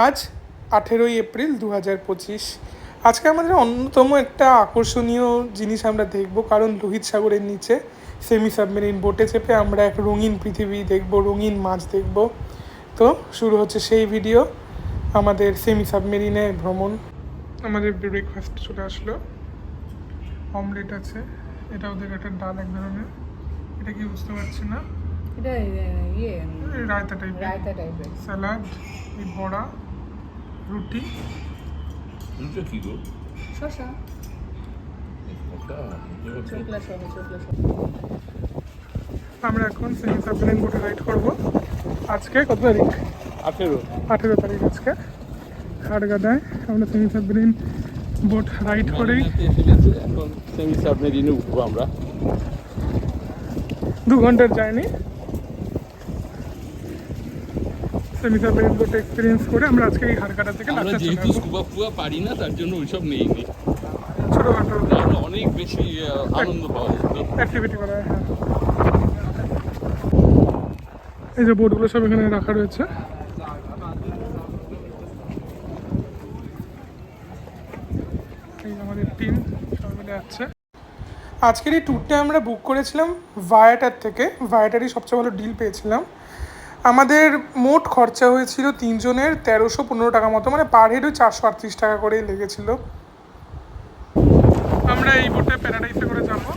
আজ 18ই এপ্রিল 2025। আজকে আমাদের অন্যতম একটা আকর্ষণীয় জিনিস আমরা দেখব, কারণ লোহিত সাগরের নিচে সেমি সাবমেরিন বোটে চেপে আমরা এক রঙিন পৃথিবী দেখব, রঙিন মাছ দেখব। তো শুরু হচ্ছে সেই ভিডিও, আমাদের সেমি সাবমেরিনে ভ্রমণ। আমাদের ব্রেকফাস্ট চলে আসলো, অমলেট আছে, এটা ওদের একটা ডাল এক ধরনের, এটা কি বুঝতে পারছি না, এটা রায়তা টাইপের, স্যালাড, এই বড়া, রুটি, কি গো শসা, আমরা এখন সেমি সাবমেরিন বোটে রাইড করবো। আজকে কত তারিখ? 18 তারিখ আজকে। হাড়গাদায় আমরা সেমি সাবমেরিন বোট রাইড করেই এখন সেমি সাবমেরিনে উঠবো আমরা। 2 ঘন্টার journey semi submarine boat experience করে আমরা আজকে এই হাড়গাদা থেকে আমরা লাস্টে চলে যেহেতু আসবো। স্কুবা ফুবা পারি না, তার জন্য ওইসব নেইনি, ছোটোখাটো তাহলে অনেক বেশি আনন্দ পাওয়া যেত। অ্যাক্টিভিটি করা হয়। হ্যাঁ, এই যে বোটগুলো সব এখানে রাখা রয়েছে। এই আমাদের টিম সব মিলে যাচ্ছে। আজকের এই ট্যুরটা আমরা বুক করেছিলাম ভায়াটার থেকে। ভায়াটারই সবচেয়ে ভালো ডিল পেয়েছিলাম। আমাদের মোট খরচা হয়েছিল 3 জনের 1315 টাকা মতো, মানে পার হেডও 438 টাকা করে লেগেছিল। আমরা এই বোটে প্যারাডাইসে করে যাবো।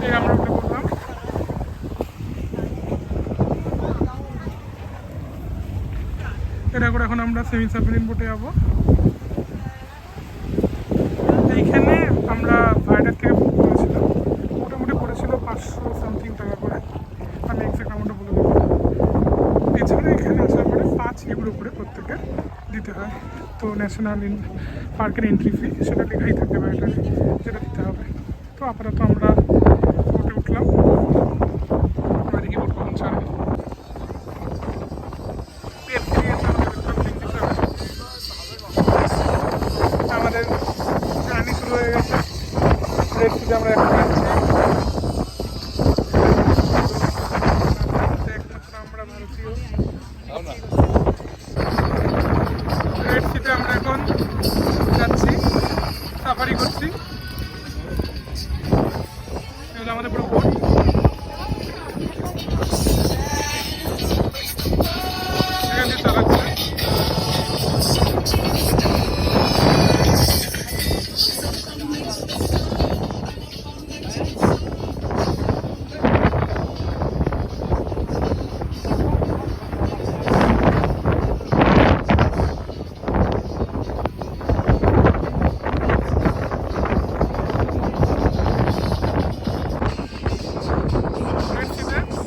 এই আমরা উঠে পড়লাম। এটা করে এখন আমরা সেমি সাবমেরিন বোটে যাবো। এইখানে আমরা ভাইডার থেকে বুক করেছিলাম, মোটামুটি পড়েছিল 500 সামথিং টাকা করে, আমি এক্সাক্ট অ্যামাউন্টটা বলে দেবো। এছাড়া এখানে আসার পরে 5 ইউরো করে প্রত্যেকে দিতে হয়। তো ন্যাশনাল পার্কের এন্ট্রি ফি সেটা লেখাই থাকে ভাইডারে, যেটা দিতে হবে। তো আপাতত আমরা বোটে উঠলাম, আমরা দেখি বোট কখন ছাড়ে। আমাদের জার্নি শুরু হয়ে গেছে। রেড সিতে আমরা এখন যাচ্ছি। একমাত্র আমরা ভারতীয়। রেড সিতে আমরা এখন যাচ্ছি, সাফারি করছি। এগুলো আমাদের পুরো বোট। এখান দিয়ে চালাচ্ছে।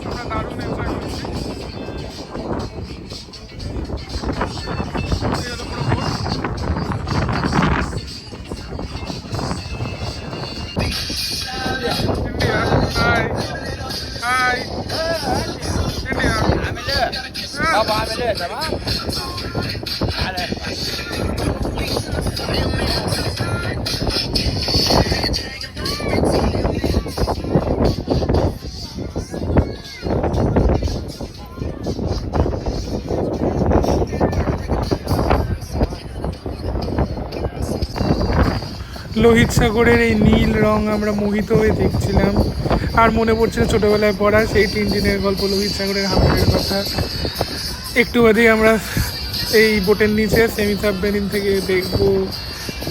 আমরা দারুণ এনজয় করছি। এই হলো পুরো boat. India, hi hi India. بابا عامل ايه تمام؟ تعالى লোহিত সাগরের এই নীল রং আমরা মোহিত হয়ে দেখছিলাম, আর মনে পড়ছিল ছোটোবেলায় পড়া সেই টিনটিনের গল্প, লোহিত সাগরের হাওরের কথা। একটু বাদেই আমরা এই বোটের নিচে সেমি সাবমেরিন থেকে দেখবো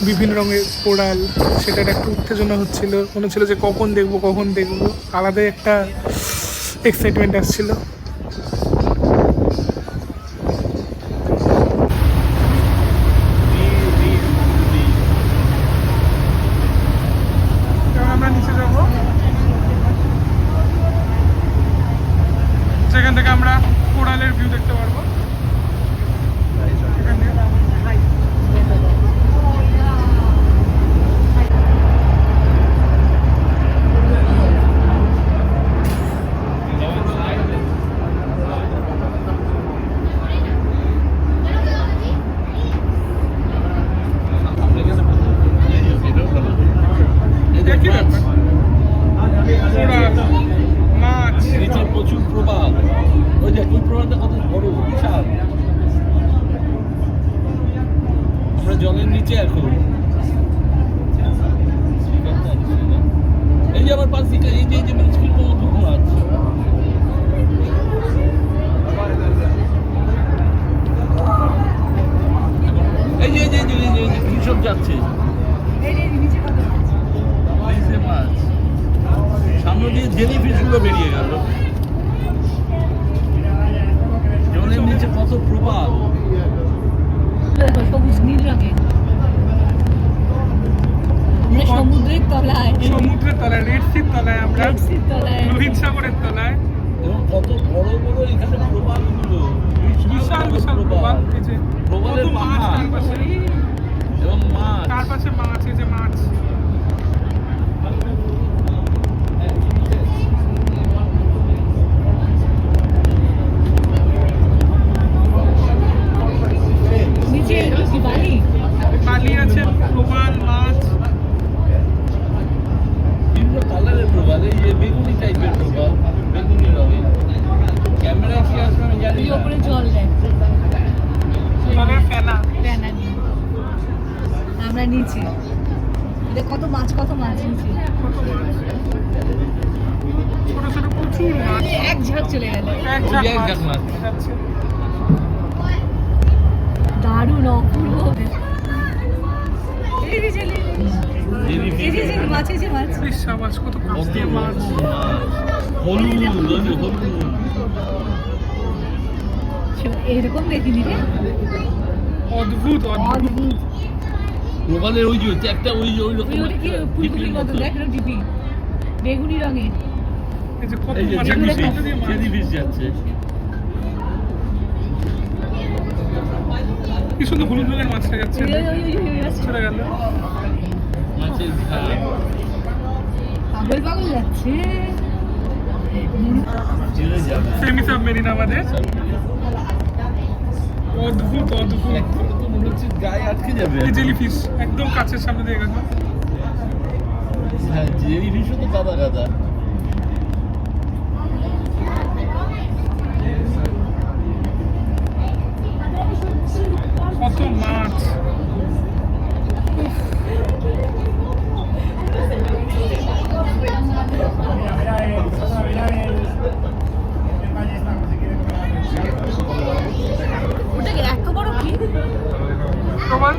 বিভিন্ন রঙের কোরাল, সেটার একটা উত্তেজনা হচ্ছিল, মনে হচ্ছিল যে কখন দেখবো, আলাদা একটা এক্সাইটমেন্ট আসছিল। আমরা নিচে যাব, সেখান থেকে আমরা কোরালের ভিউ দেখতে পারবো। এখান থেকে একই ব্যাপার। বেরিয়ে গেল। জলের নিচে কত প্রবাল। দেখো সবুজ নীল রঙের। আমরা সমুদ্রের তলায়, সমুদ্রের তলায়, রেড সির তলায়, আমরা রেড সির তলায়। লোহিত সাগরের তলায়। এবং কত বড় বড় এখানে প্রবালগুলো, বিশাল বিশাল প্রবাল, এই যে প্রবালের কত মাছ পাহাড়। তার পাশে, এবং মাছ। তার পাশে মাছ, এই যে মাছ। নিচে কি বালি? বালি আছে, প্রবাল, মাছ। বিভিন্ন কালারের প্রবাল, এই যে বেগুনি টাইপের প্রবাল, বেগুনি রঙের। ক্যামেরায় কি আসবে আমি জানি এই না। ওপরে জল দেয়, জলের ফেনা। ফ্যান দিয়ে। আমরা নিচে এটা কত মাছ নিচে। কত মাছ, ছোট ছোট প্রচুর মাছ। এক ঝাঁক চলে গেল। এক ওই যে এক ঝাঁক ঝাঁক মাছ। যাচ্ছে। দারুণ অপূর্ব। এই যে জেলিফিশ। এই যে মাছ, এই যে মাছ। ইস, সাবাস, কত কত কষ্টের মাছ। হলুদ, ওই যে হলুদ। এরকম দেখিনি রে, অদ্ভুত অদ্ভুত। অদ্ভুত। প্রবালের ওই যে একটা ওই যে ওই রকম ওটা কি ফুলকপির মতো, দেখ না টিপি, বেগুনি রঙের। এই যে কত এই যে মাছের জেলিফিশ, মধ্যে দিয়ে মাছ। জেলিফিশ যাচ্ছে। কি সুন্দর হলুদ রঙের মাছটা যাচ্ছে, চলে গেল। মাছের ঝাল। পাগল যাচ্ছে। জেলে যাবে। সেমি সাবমেরিন আমাদের। অদ্ভুত অদ্ভুত। একদম তো মনে হচ্ছে গায়ে আটকে যাবে। এই জেলিফিশ একদম কাছের সামনে দিয়ে গেল। হ্যাঁ, জেলিফিশও তো গাদা গাদা। কত মাছ। ওটা কি এত বড় কি? প্রবাল,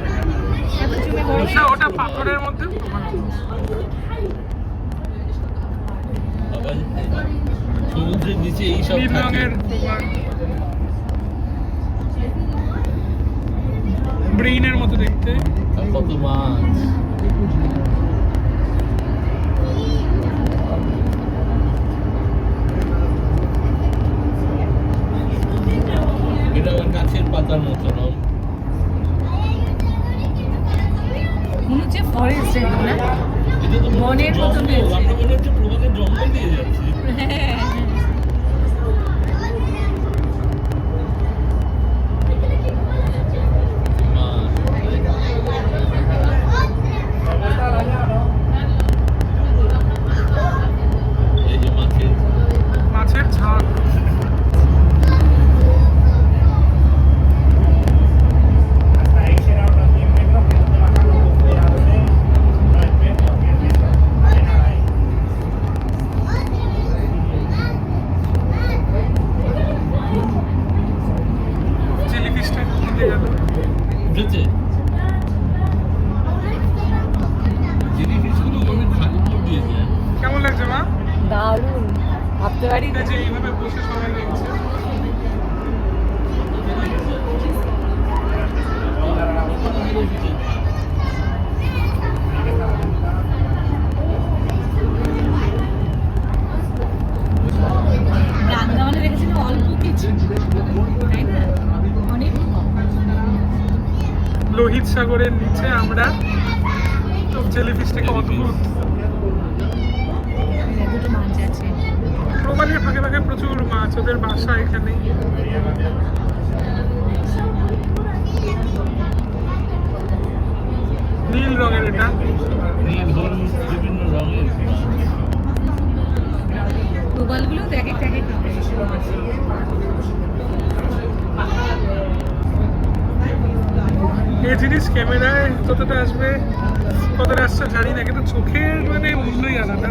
এত চুমে বড় কি? ওটা পাথরের মধ্যে প্রবাল। আবার সমুদ্রের নিচে এইসব নীল থাকে। রঙের প্রবাল, ব্রেইনের মতো দেখতে। আর কত মাছ। এটা ওই গাছের পাতার মতো রং। মনে হচ্ছে ফরেস্ট না? এটা তো বনের মতো জঙ্গল। হয়েছে। আমরা মনে হচ্ছে প্রবালের জঙ্গল দিয়ে যাচ্ছি। হ্যাঁ। এই যে মাছের ঝাঁক। জেলিফিশটা নিতে গেল। উঠেছে। জেলিফিশগুলো অনেক ভালো দিয়ে যায়। কেমন লাগছে মা? দারুণ, ভাবতে পারি এই যে এইভাবে বসে সবাই দেখছে। আন্দামানে দেখেছিলাম অল্প কিছু, তাই না? অনেক কম। লোহিত সাগরের নিচে আমরা জেলিফিশটাকে অদ্ভুত। দুটো মাছ আছে। প্রবালের ফাঁকে ফাঁকে প্রচুর মাছ, ওদের বাসা এখানে। নীল রঙের এটা। নীল, হলুদ, বিভিন্ন রঙের। প্রবালগুলো এক একটা এক এক রকম। এই জিনিস ক্যামেরায় কতটা আসবে, কতটা আসছে জানি না, কিন্তু চোখের মানে মূল্যই আলাদা।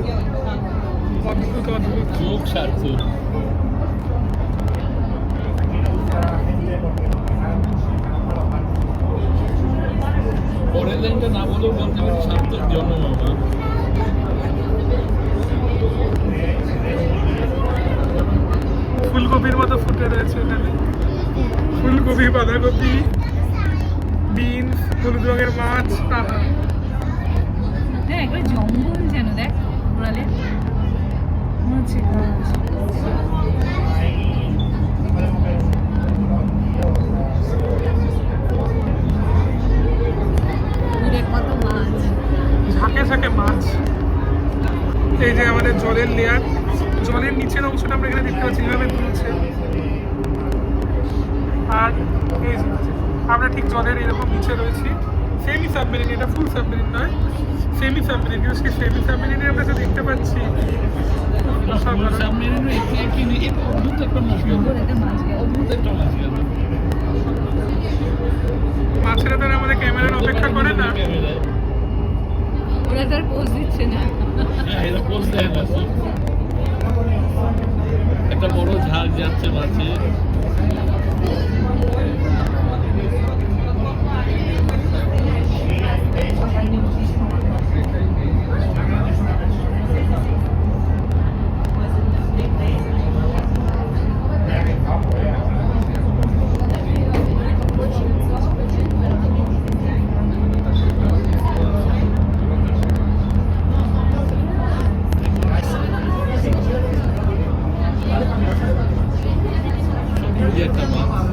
অদ্ভুত অদ্ভুত। চোখ সার্থক। পরের লাইনটা না বলেও বলতে পারি সার্থক জন্মমামা। কবির মতো ফুটে রয়েছে এখানে। ফুলকপি, বাঁধাকপি, বিনস, হলুদ রঙের মাছ। আহা, হ্যাঁ একবার জঙ্গল যেন দেখ ঘোরালে মনে হচ্ছে গাছ। দূরে কত মাছ। ঝাঁকে ঝাঁকে মাছ। এই যে আমাদের জলের লেয়ার, জলের নিচের অংশটা আমরা এখানে দেখতে পাচ্ছি কিভাবে তুলছে। আর এই যে আমরা ঠিক জলের এরকম নিচে রয়েছি। সেমি সাবমেরিন, এটা ফুল সাবমেরিন নয়, সেমি সাবমেরিন। কিন্তু সেই সেমি সাবমেরিনে আমরা যে দেখতে পাচ্ছি অসাধারণ। সামনে অদ্ভুত একটা মাছ গেল, সুন্দর একটা মাছ গেল। অদ্ভুত একটা মাছ গেল। মাছেরা তারা আমাদের ক্যামেরার অপেক্ষা করে না। ক্যামেরায় ওরা তার পোজ দিচ্ছে না। হ্যাঁ, এরা পোজ দেয় না। একটা বড় ঝাঁক যাচ্ছে মাছে। এই যে একটা মাছ,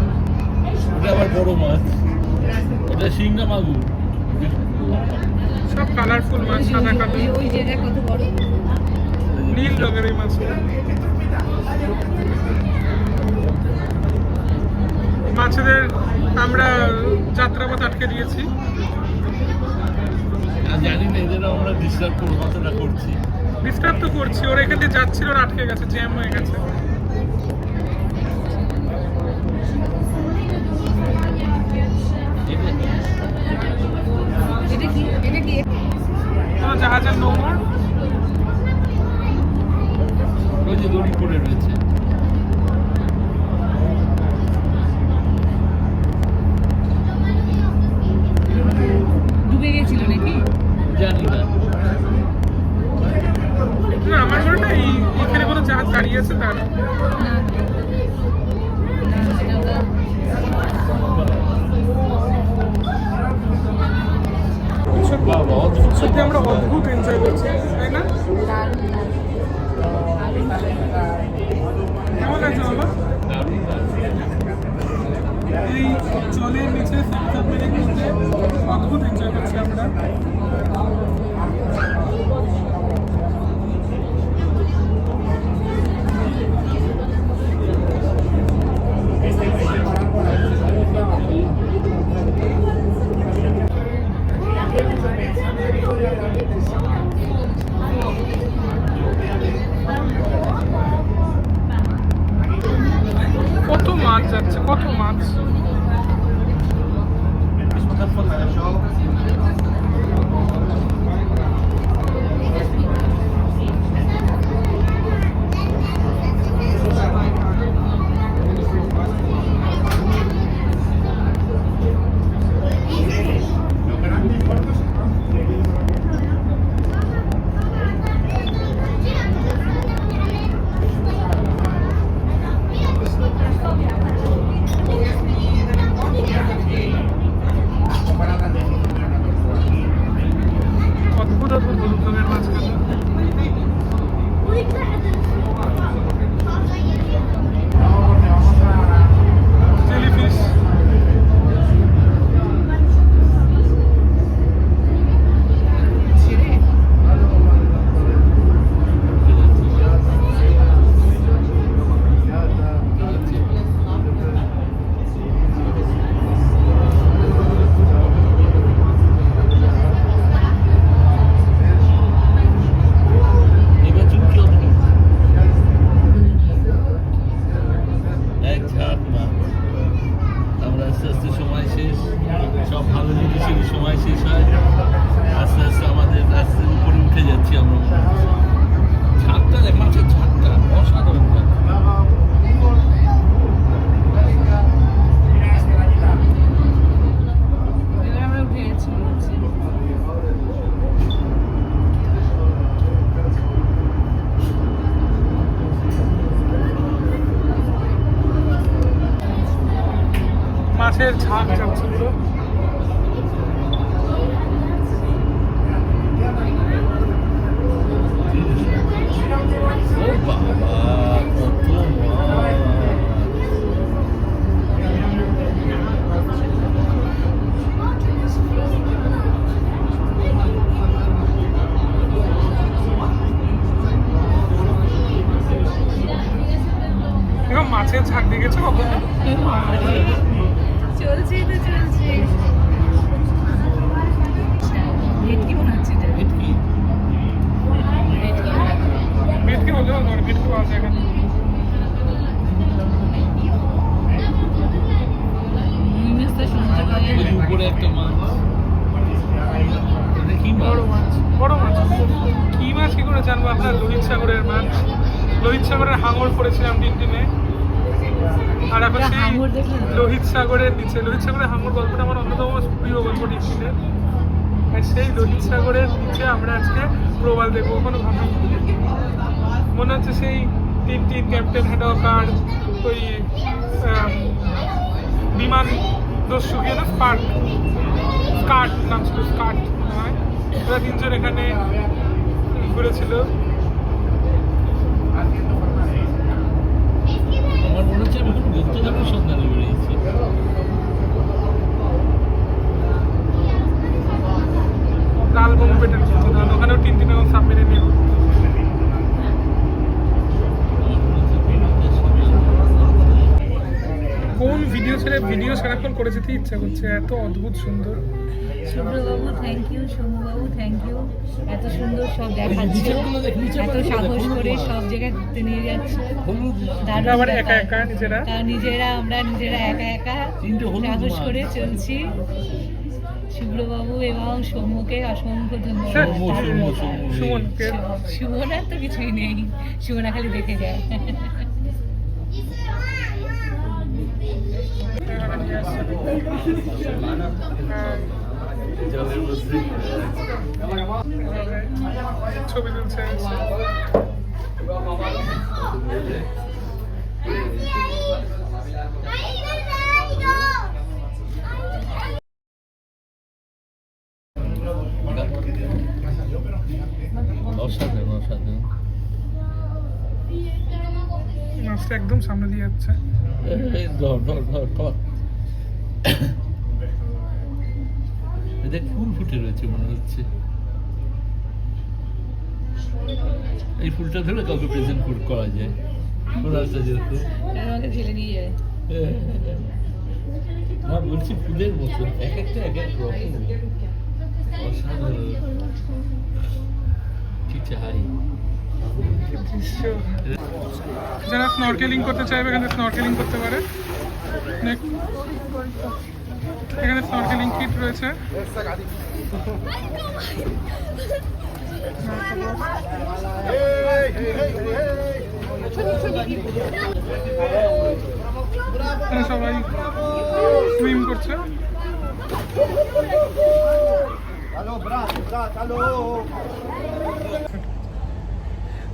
ওটা আবার বড় মাছ, ওটা শিংড়া মাগুর। সব কালারফুল মাছ, সাদা কালো, ওই যে দেখ কত বড়। নীল রঙের এই মাছ। মাছেদের আমরা যাত্রাপথ আটকে দিয়েছি। আর জানি না এদের আমরা ডিস্টার্ব করবো, কতটা করছি। ডিস্টার্ব তো করছি, ওরা এখান দিয়ে যাচ্ছিল, ওরা আটকে গেছে, জ্যাম হয়ে গেছে। এটা কি? এটা কি? কোনো জাহাজের নোঙর। ওই যে দড়ি পড়ে রয়েছে। ডুবে গেছিল নাকি? জানি না। না, আমার মনে হয় এখানে কোনো জাহাজ দাঁড়িয়ে আছে তার। না না, সেটা ওরা বাবা, অদ্ভুত সত্যি আমরা অদ্ভুত এনজয় করছি, তাই না? কেমন লাগছে বাবা? দারুণ দারুণ। এই জলের নিচে সাবমেরিন মধ্যে অদ্ভুত এনজয় করছি আমরা। কত মাছ যাচ্ছে, কত মাছ। মাছের ঝাঁক যাচ্ছে পুরো। ও বাবা, কত মাছ! দেখো মাছের ঝাঁক দেখেছো কখনো? চলছে তো চলছে। ভেটকি মনে হচ্ছে এটা। ভেটকি? ভেটকি। ভেটকি বলতে পারবো না, ভেটকি পাওয়া যায় এখানে। রুই মাছ তো সমুদ্রে পাওয়া যায় ওই না। উপরে একটা মাছ। এটা কি বড় মাছ? মাছ, বড় মাছ। কি মাছ কি করে জানবো আপনার? লোহিত সাগরের মাছ। লোহিত সাগরের হাঙর পড়েছিলাম টিনটিনে। আর এখন ওটা সেই হাঙর দেখলে না? লোহিত সাগরের নিচে, লোহিত সাগরের হাঙর গল্পটা আমার অন্যতম প্রিয় গল্প টিনটিনের। আর সেই লোহিত সাগরের নিচে আমরা আজকে প্রবাল দেখবো, কোনো ভাবি মনে হচ্ছে সেই টিনটিন, ক্যাপ্টেন হ্যাডক আর ওই বিমান দস্যু গিয়ে না, স্কার্ট নাম ছিল, স্কার্ট মনে হয়। ওরা তিনজন এখানে ঘুরেছিল। আমার মনে হচ্ছে আমি কোনো গুপ্তধনের সন্ধানে বেরিয়েছি। লাল বোম্বেটার গুপ্তধন, ওখানেও টিনটিন এবং সাবমেরিন নেব। আমার মনে হচ্ছে বিনোদের সঙ্গে কোন ভিডিও ছেড়ে ভিডিও সারাক্ষণ করে যেতে ইচ্ছা করছে, এত অদ্ভুত সুন্দর। শুভ্রবাবু থ্যাংক ইউ, সৌম্যবাবু থ্যাংক ইউ। এত সুন্দর সব দেখাচ্ছে, নিচেরগুলো দেখ, নিচের এত বাড়িগুলো সাহস দেখ, করে হলুদ সব জায়গায় ঘুরতে নিয়ে যাচ্ছে। হলুদ দারুণ আবার একা ব্যাপার। একা নিজেরা। কারণ আমরা নিজেরা একা একা তিনটে হলুদ সাহস মাছ। করে চলছি। শুভ্রবাবু এবং সৌম্যকে অসংখ্য ধন্যবাদ। সুমনকে সুমনার তো কিছুই নেই, সুমনা খালি দেখে যায়। জলের মধ্যে ছবি তুলছে। অসাধারণ, অসাধারণ। মাছটা একদম সামনে দিয়ে যাচ্ছে। এই ধর ধর ধর ধর। দেখ ফুল ফুটে রয়েছে মনে হচ্ছে। এই ফুলটা ধরে কাউকে প্রেজেন্ট করা যায়। কোরালটা যেহেতু আমাকে ঠেলে নিয়ে যায়। না বলছি ফুলের মতো, এক একটা এক এক রকম। অসাধারণ। কি চাই? দৃশ্য। যারা স্নরকেলিং করতে চাইবে এখানে স্নরকেলিং করতে পারে। এখানে স্নরকেলিং কিট রয়েছে। এখানে সবাই সুইম করছে।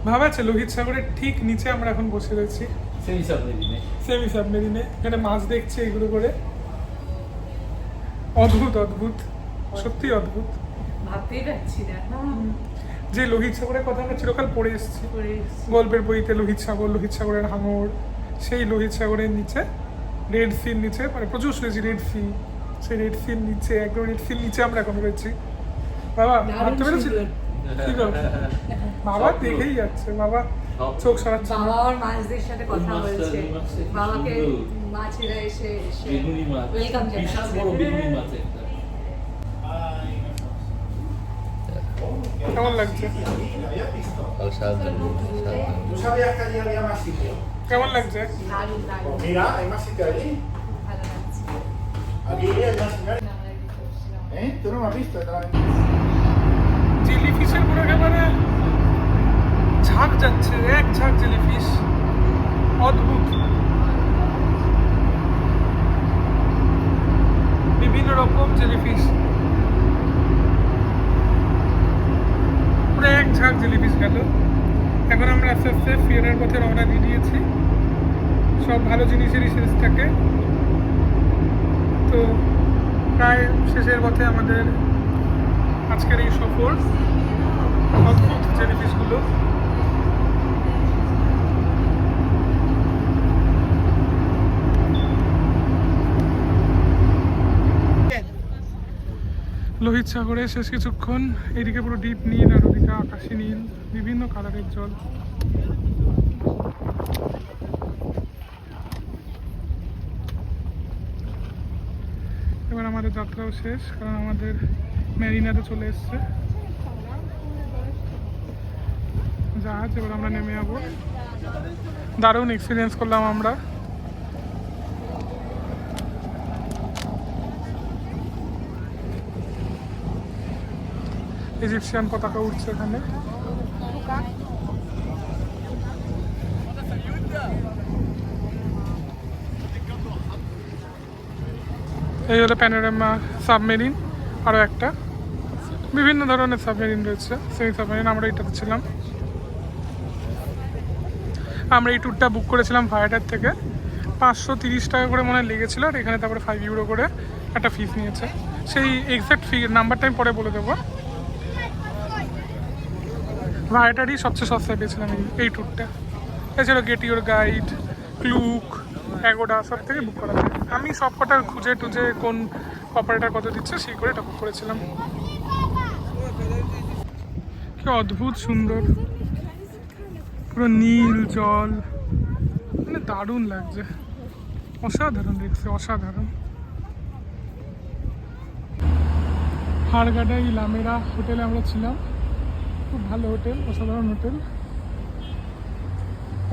ভাবা আছে লোহিত সাগরের ঠিক নিচে আমরা এখন বসে রয়েছি, সেই সাবমেরিনে। সেমি সাবমেরিনে। এখানে মাছ দেখছি এগুলো করে। অদ্ভুত অদ্ভুত, সত্যি অদ্ভুত। ভাবতেই পারছি না। যে লোহিত সাগরের কথা আমরা চিরকাল পড়ে এসেছি গল্পের বইতে, লোহিত সাগর, লোহিত সাগরের হাঙর, সেই লোহিত সাগরের নিচে রেড সির নিচে, মানে প্রচুর শুনেছি রেড সি, সেই রেড সির নিচে, একদম রেড সির নিচে আমরা এখন রয়েছি। বাবা ভাবতে পেরেছিলে? কি ব্যাপার? বাবা দেখেই যাচ্ছে, বাবা চোখ সরাচ্ছে। বাবা আমার মাছদের সাথে কথা কোন মাছটা? বলছে, এই মাছটা কি বাবাকে সুন্দর। মাছেরা এসে বেগুনি মাছ, ওয়েলকাম বিশাল বড় বেগুনি মাছ একটা। কেমন লাগছে? অসাধারণ, অসাধারণ। ¿Tú sabías que allí había más sitios? কেমন লাগছে? দারুণ দারুণ Pues mira, hay más sitios allí. ভালো লাগছে। Aquí hay más sitios. আমরা কি করছিলাম? ¿Eh? ¿Tú no me has visto? জেলিফিশের পুরো একেবারে ঝাঁক যাচ্ছে, এক ঝাঁক জেলিফিশ, অদ্ভুত। বিভিন্ন রকম জেলিফিশ, পুরো এক ঝাঁক জেলিফিশ গেল। এখন আমরা আস্তে আস্তে ফেরার পথে রওনা দিয়ে দিয়েছি। সব ভালো জিনিসেরই শেষ থাকে। তো প্রায় শেষের পথে আমাদের আজকের এই সফর। অদ্ভুত জেলিফিশগুলো। লোহিত সাগরে শেষ কিছুক্ষণ, এদিকে পুরো ডিপ নীল আর ওদিকে আকাশি নীল, বিভিন্ন কালারের জল। এবার আমাদের যাত্রাও শেষ, কারণ আমাদের ম্যারিনাতে চলে এসছে জাহাজ। এবার আমরা নেমে যাবো। দারুণ এক্সপিরিয়েন্স করলাম আমরা। ইজিপশিয়ান পতাকা উঠছে এখানে। এই হলো প্যানোরামা সাবমেরিন। আরও একটা, বিভিন্ন ধরনের সাবমেরিন রয়েছে। সেই সাবমেরিন আমরা এটাতে ছিলাম। আমরা এই ট্যুরটা বুক করেছিলাম ভায়াটার থেকে। 530 টাকা করে মনে হয় লেগেছিল, আর এখানে তারপরে 5 ইউরো করে একটা ফিস নিয়েছে। সেই এক্স্যাক্ট নাম্বারটা আমি পরে বলে দেবো। ভায়াটারই সবচেয়ে সস্তায় পেয়েছিলাম এই ট্যুরটা। এছাড়াও get your guide, Glück, Agoda সব থেকে বুক করা যায়। আমি সব কটা খুঁজে টুজে কোন অপারেটার কত দিচ্ছে সেই করে এটা বুক করেছিলাম। কি অদ্ভুত সুন্দর, পুরো নীল জল, মানে দারুণ লাগছে। অসাধারণ দেখছে, অসাধারণ। হারগাডা লামেরা হোটেলে আমরা ছিলাম। খুব ভালো হোটেল, অসাধারণ হোটেল।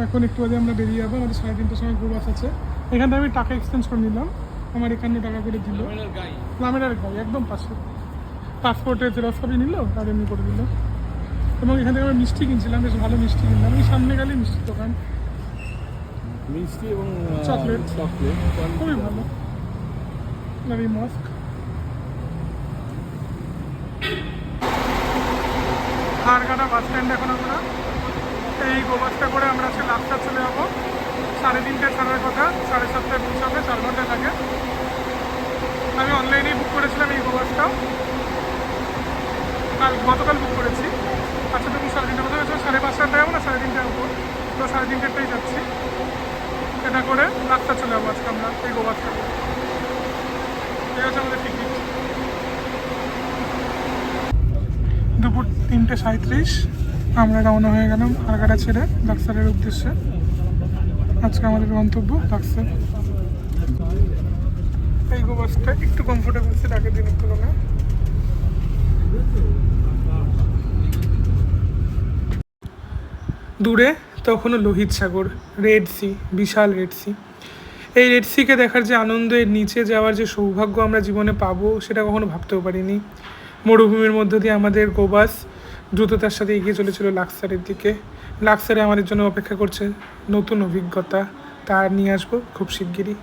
এখন একটু আগে আমরা বেরিয়ে যাবো। আমাদের 3:30টার সময় গোবাস আছে। এখানে আমি টাকা এক্সচেঞ্জ করে নিলাম, আমার 51 টাকা করে দিল। লামেরার গাই একদম পাশে। পাসপোর্টের জেরক্স কপি নিল আর এমনি করে দিল। এবং এখান থেকে আমরা মিষ্টি কিনছিলাম, বেশ ভালো মিষ্টি কিনলাম। এই সামনে গেলে মিষ্টির দোকান, মিষ্টি এবং চকলেট চকলেট খুবই ভালো। আর এই মস্ক। হারগাডা বাস স্ট্যান্ডে এখন আমরা এই গোবাসটা করে আমরা আজকে লাস্টটা চলে যাবো। 3:30টায় ছাড়ার কথা, 7:30টায় পৌঁছাবে, 4 ঘন্টা লাগে। আমি অনলাইনেই বুক করেছিলাম এই গোবাসটাও, গতকাল বুক করেছি। আচ্ছা, তুমি 3:30টার কথা হয়েছে, 5:30টায় যাবো না 3:30টার উপর, তো 3:30টায় যাচ্ছি। এটা করে লাস্টটা চলে যাবো আজকে আমরা এই গোবাসটা করে। ঠিক আছে, আমাদের টিকিট দুপুর 3:37। আমরা রওনা হয়ে গেলাম হারগাডা ছেড়ে লাক্সারের উদ্দেশ্যে। আজকে আমাদের গন্তব্য লাক্সার। এই গোবাসটা একটু কমফোর্টেবল ছিল আগের দিনের তুলনায়। দূরে তখনও লোহিত সাগর, রেড সি, বিশাল রেড সি। এই রেড সিকে দেখার যে আনন্দ, এর নিচে যাওয়ার যে সৌভাগ্য আমরা জীবনে পাবো, সেটা কখনো ভাবতেও পারিনি। মরুভূমির মধ্য দিয়ে আমাদের গোবাস দ্রুততার সাথে এগিয়ে চলেছিল লাক্সারের দিকে। লাক্সারে আমাদের জন্য অপেক্ষা করছে নতুন অভিজ্ঞতা, তা নিয়ে আসবো খুব শিগগিরই।